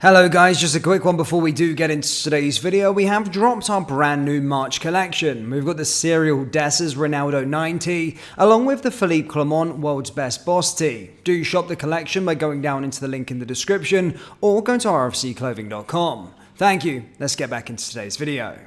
Hello guys, just a quick one before we do get into today's video. We have dropped our brand new March collection. We've got the Serial Dessers Ronaldo 90, along with the Philippe Clement World's Best Boss Tee. Do shop the collection by going down into the link in the description or go to rfcclothing.com. Thank you, let's get back into today's video.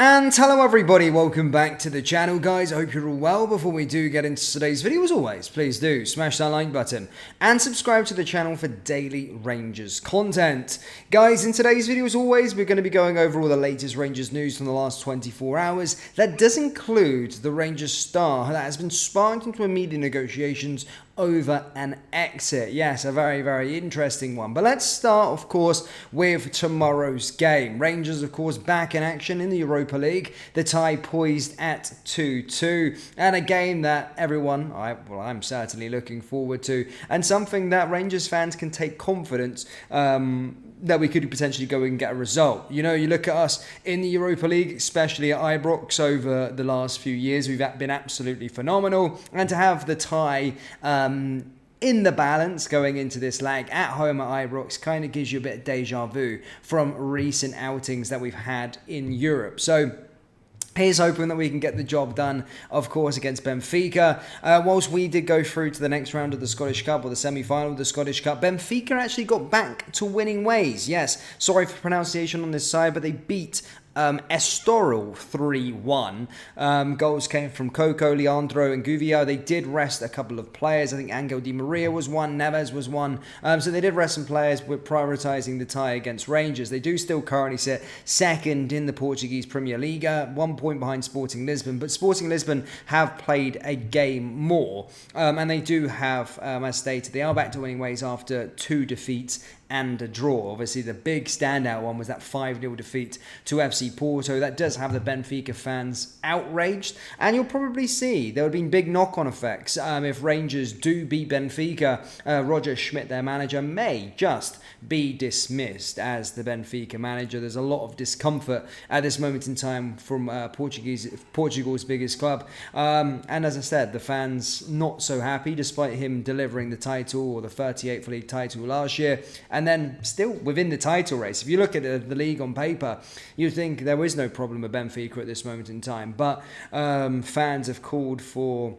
And hello everybody, welcome back to the channel guys. I hope you're all well. Before we do get into today's video, as always, please do smash that like button and subscribe to the channel for daily Rangers content. Guys, in today's video, as always, we're going to be going over all the latest Rangers news from the last 24 hours. That does include the Rangers star that has been sparked into immediate negotiations over an exit. Yes, a very, very interesting one. But let's start, of course, with tomorrow's game. Rangers, of course, back in action in the Europa League. The tie poised at 2-2. And a game that everyone, I'm certainly looking forward to. And something that Rangers fans can take confidence that we could potentially go and get a result. You know, you look at us in the Europa League, especially at Ibrox over the last few years, we've been absolutely phenomenal. And to have the tie in the balance going into this leg at home at Ibrox kind of gives you a bit of deja vu from recent outings that we've had in Europe. So here's hoping that we can get the job done, of course, against Benfica. Whilst we did go through to the next round of the Scottish Cup, or the semi-final of the Scottish Cup, Benfica actually got back to winning ways. Yes, sorry for pronunciation on this side, but they beat Estoril 3-1. Goals came from Coco, Leandro and Gouveia. They did rest a couple of players. I think Angel Di Maria was one, Neves was one. So they did rest some players with prioritising the tie against Rangers. They do still currently sit second in the Portuguese Premier League, 1 point behind Sporting Lisbon. But Sporting Lisbon have played a game more. And they do have, as stated, they are back to winning ways after 2 defeats and a draw. Obviously, the big standout one was that 5-0 defeat to FC Porto. That does have the Benfica fans outraged. And you'll probably see there would have been big knock-on effects if Rangers do beat Benfica. Roger Schmidt, their manager, may just be dismissed as the Benfica manager. There's a lot of discomfort at this moment in time from Portugal's biggest club. And as I said, the fans not so happy despite him delivering the title, or the 38th league title last year. And then still within the title race. If you look at the league on paper, you think there is no problem with Benfica at this moment in time. But fans have called for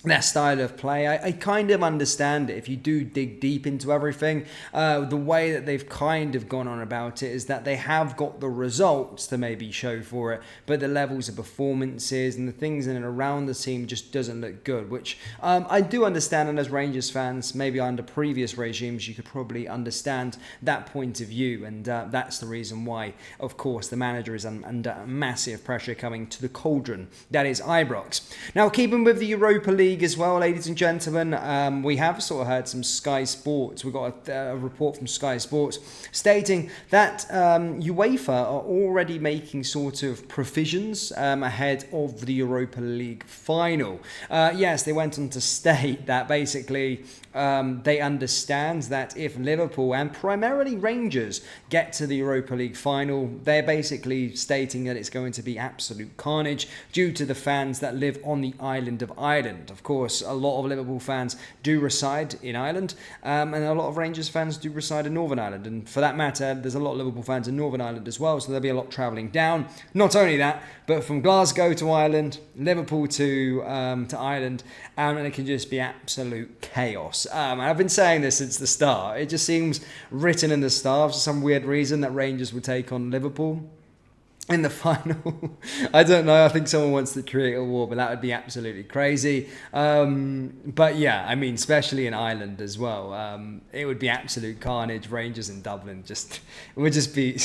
their style of play. I kind of understand it if you do dig deep into everything. The way that they've kind of gone on about it is that they have got the results to maybe show for it, but the levels of performances and the things in and around the team just doesn't look good, which I do understand. And as Rangers fans, maybe under previous regimes, you could probably understand that point of view. And that's the reason why, of course, the manager is under massive pressure coming to the cauldron that is Ibrox. Now, keeping with the Europa League as well, ladies and gentlemen, we have sort of heard some Sky Sports. We've got a report from Sky Sports stating that UEFA are already making sort of provisions ahead of the Europa League final. Yes, they went on to state that basically they understand that if Liverpool and primarily Rangers get to the Europa League final, they're basically stating that it's going to be absolute carnage due to the fans that live on the island of Ireland. Of course, a lot of Liverpool fans do reside in Ireland, and a lot of Rangers fans do reside in Northern Ireland. And for that matter, there's a lot of Liverpool fans in Northern Ireland as well, so there'll be a lot travelling down. Not only that, but from Glasgow to Ireland, Liverpool to Ireland, and it can just be absolute chaos. I've been saying this since the start. It just seems written in the stars for some weird reason that Rangers would take on Liverpool in the final. I don't know. I think someone wants to create a war, but that would be absolutely crazy. But yeah, I mean, especially in Ireland as well, it would be absolute carnage. Rangers in Dublin it would just be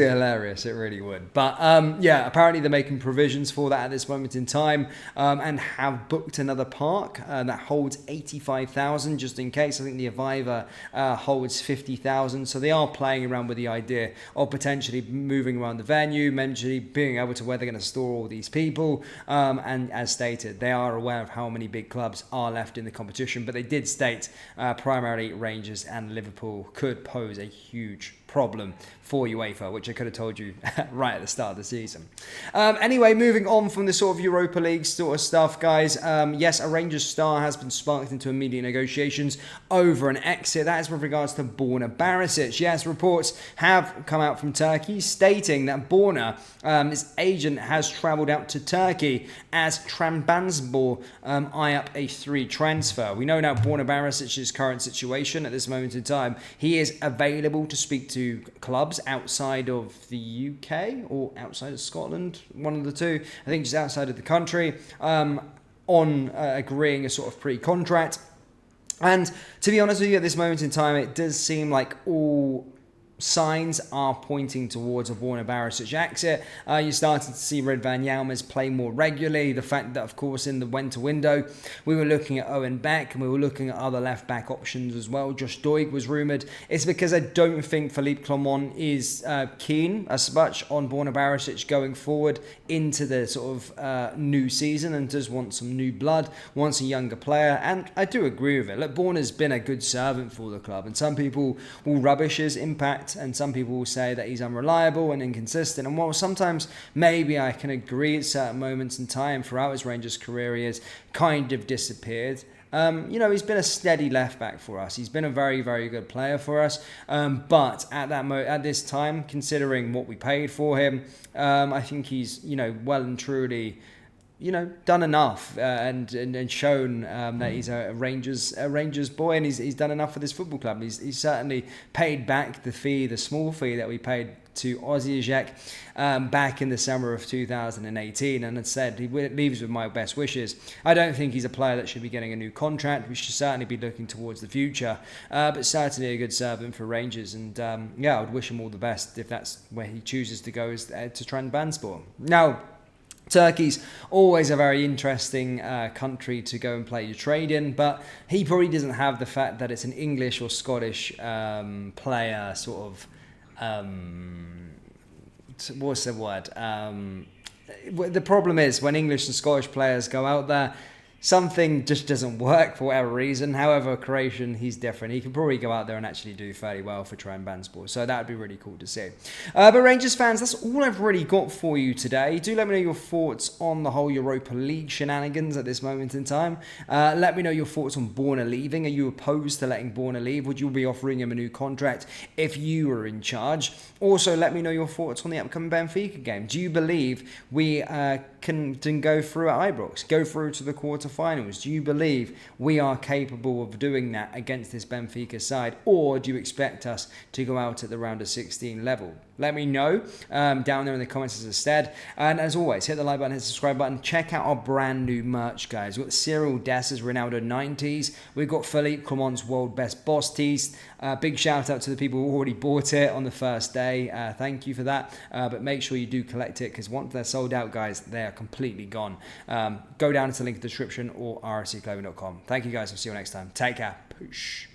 hilarious. It really would. But yeah, apparently they're making provisions for that at this moment in time, and have booked another park that holds 85,000 just in case. I think the Aviva holds 50,000. So they are playing around with the idea of potentially moving around around the venue, mentally being able to where they're going to store all these people. And as stated, they are aware of how many big clubs are left in the competition, but they did state primarily Rangers and Liverpool could pose a huge problem for UEFA, which I could have told you right at the start of the season. Anyway, moving on from the sort of Europa League sort of stuff, guys. Yes, a Rangers star has been sparked into immediate negotiations over an exit. That is with regards to Borna Barisic. Yes, reports have come out from Turkey stating that Borna, his agent, has travelled out to Turkey as Trabzonspor eye up a free transfer. We know now Borna Barisic's current situation at this moment in time. He is available to speak to clubs outside of the UK or outside of Scotland, one of the two. I think just outside of the country, on agreeing a sort of pre-contract. And to be honest with you, at this moment in time, it does seem like all signs are pointing towards a Borna Barisic exit. You're starting to see Ridvan Yilmaz play more regularly. The fact that, of course, in the winter window, we were looking at Owen Beck and we were looking at other left-back options as well. Josh Doig was rumoured. It's because I don't think Philippe Clement is keen as much on Borna Barisic going forward into the sort of new season and does want some new blood, wants a younger player. And I do agree with it. Look, Borna's been a good servant for the club, and some people will rubbish his impact, and some people will say that he's unreliable and inconsistent. And while sometimes maybe I can agree at certain moments in time throughout his Rangers career he has kind of disappeared, he's been a steady left back for us. He's been a very, very good player for us. But at this time, considering what we paid for him, I think he's well and truly done enough and shown that he's a Rangers boy, and he's done enough for this football club. He's certainly paid back the small fee that we paid to Osijek back in the summer of 2018, and as said, he leaves with my best wishes. I don't think he's a player that should be getting a new contract. We should certainly be looking towards the future, but certainly a good servant for Rangers, and I would wish him all the best if that's where he chooses to go, is to Trabzonspor. Now, Turkey's always a very interesting country to go and play your trade in, but he probably doesn't have the fact that it's an English or Scottish player sort of, what's the word? The problem is when English and Scottish players go out there, something just doesn't work for whatever reason. However, Croatian, he's different. He can probably go out there and actually do fairly well for Trabzonspor. So that would be really cool to see. But Rangers fans, that's all I've really got for you today. Do let me know your thoughts on the whole Europa League shenanigans at this moment in time. Let me know your thoughts on Borna leaving. Are you opposed to letting Borna leave? Would you be offering him a new contract if you were in charge? Also, let me know your thoughts on the upcoming Benfica game. Do you believe we can go through at Ibrox, go through to the quarterfinals? Do you believe we are capable of doing that against this Benfica side, or do you expect us to go out at the round of 16 level? Let me know down there in the comments as I said. And as always, hit the like button, hit the subscribe button. Check out our brand new merch, guys. We've got Cyril Dess's Ronaldo 90s. We've got Philippe Clement's World Best Boss tees. Big shout out to the people who already bought it on the first day. Thank you for that. But make sure you do collect it, because once they're sold out, guys, they are completely gone. Go down to the link in the description or rscclothing.com. Thank you, guys. I'll see you next time. Take care. Poosh.